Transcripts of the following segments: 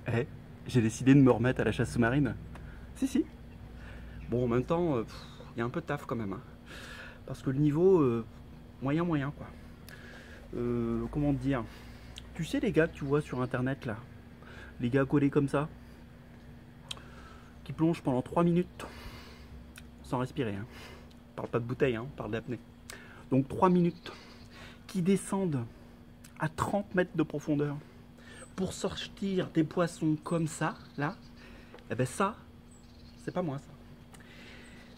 Eh, j'ai décidé de me remettre à la chasse sous-marine. Si, si. Bon, en même temps, il y a un peu de taf quand même, hein. Parce que le niveau, moyen, quoi. Comment te dire? Tu sais les gars que tu vois sur internet là, les gars collés comme ça, qui plongent pendant 3 minutes sans respirer, hein. On parle pas de bouteille, hein, on parle d'apnée. Donc 3 minutes, qui descendent à 30 mètres de profondeur pour sortir des poissons comme ça, là, eh ben ça, c'est pas moi ça.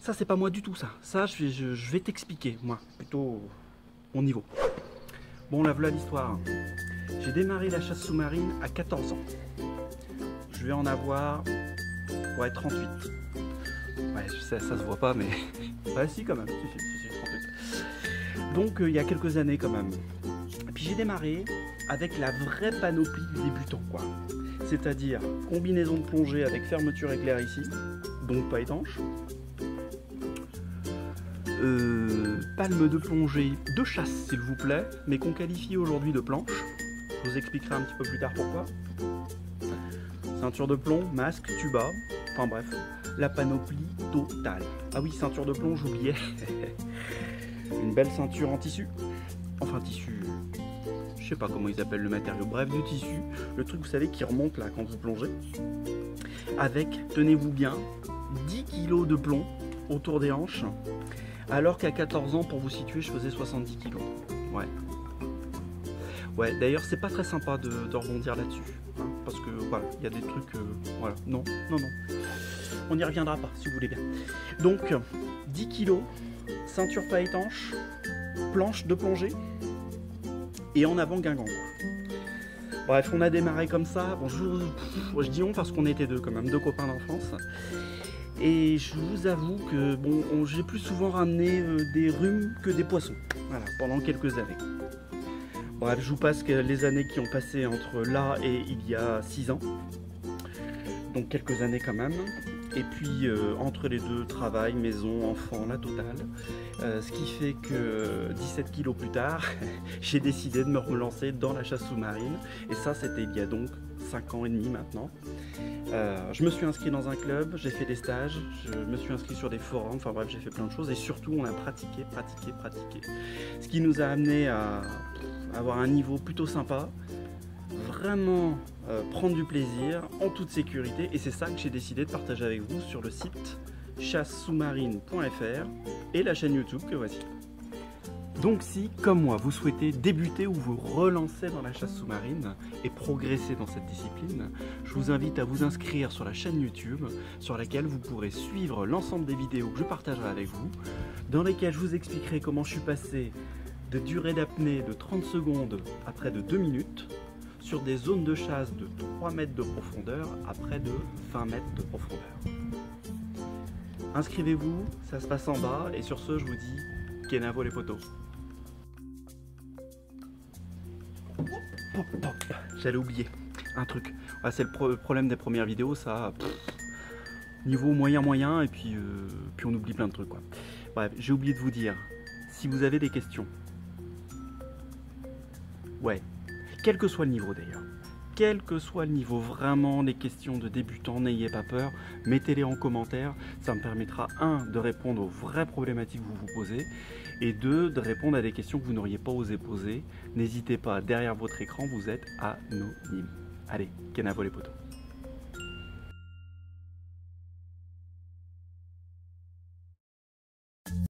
Ça c'est pas moi du tout ça. Ça je vais t'expliquer, moi, plutôt mon niveau. Bon là voilà l'histoire. J'ai démarré la chasse sous-marine à 14 ans. Je vais en avoir, ouais, 38. Ouais, je sais, ça se voit pas, mais... Ouais, si, quand même. Si, 38. Donc, il y a quelques années, quand même. Et puis, j'ai démarré avec la vraie panoplie du débutant, quoi. C'est-à-dire, combinaison de plongée avec fermeture éclair ici, donc pas étanche. Palme de plongée de chasse, s'il vous plaît, mais qu'on qualifie aujourd'hui de planche. Je vous expliquerai un petit peu plus tard pourquoi. Ceinture de plomb, masque, tuba, enfin bref, la panoplie totale. Ah oui, ceinture de plomb, j'oubliais. Une belle ceinture en tissu. Enfin, tissu, je sais pas comment ils appellent le matériau. Bref, du tissu, le truc, vous savez, qui remonte là quand vous plongez. Avec, tenez-vous bien, 10 kg de plomb autour des hanches. Alors qu'à 14 ans, pour vous situer, je faisais 70 kg. Ouais. Ouais, d'ailleurs, c'est pas très sympa de rebondir là-dessus. Hein, parce que, voilà, il y a des trucs... voilà, non. On n'y reviendra pas, si vous voulez bien. Donc, 10 kg, ceinture pas étanche, planche de plongée, et en avant Guingamp. Bref, on a démarré comme ça. Bon, je dis on parce qu'on était deux quand même, deux copains d'enfance. Et je vous avoue que bon, j'ai plus souvent ramené des rhumes que des poissons. Voilà, pendant quelques années. Bref, je vous passe les années qui ont passé entre là et il y a 6 ans. Donc quelques années quand même. Et puis entre les deux, travail, maison, enfant, la totale. Ce qui fait que 17 kilos plus tard, j'ai décidé de me relancer dans la chasse sous-marine. Et ça, c'était il y a donc 5 ans et demi maintenant. Je me suis inscrit dans un club, j'ai fait des stages, je me suis inscrit sur des forums, enfin bref, j'ai fait plein de choses. Et surtout, on a pratiqué. Ce qui nous a amené à avoir un niveau plutôt sympa. Vraiment prendre du plaisir en toute sécurité, et c'est ça que j'ai décidé de partager avec vous sur le site chasse-sous-marine.fr et la chaîne YouTube que voici. Donc si, comme moi, vous souhaitez débuter ou vous relancer dans la chasse sous-marine et progresser dans cette discipline, je vous invite à vous inscrire sur la chaîne YouTube sur laquelle vous pourrez suivre l'ensemble des vidéos que je partagerai avec vous, dans lesquelles je vous expliquerai comment je suis passé de durée d'apnée de 30 secondes à près de 2 minutes, sur des zones de chasse de 3 mètres de profondeur à près de 20 mètres de profondeur. Inscrivez-vous, ça se passe en bas, et sur ce, je vous dis kenavo les potos. J'allais oublier un truc. Ah, c'est le problème des premières vidéos, ça. Niveau moyen, et puis on oublie plein de trucs, quoi. Bref, j'ai oublié de vous dire, si vous avez des questions, ouais, quel que soit le niveau d'ailleurs, quel que soit le niveau, vraiment les questions de débutants, n'ayez pas peur, mettez-les en commentaire, ça me permettra 1 de répondre aux vraies problématiques que vous vous posez, et 2 de répondre à des questions que vous n'auriez pas osé poser. N'hésitez pas, derrière votre écran, vous êtes anonyme. Allez, kenavo les potos.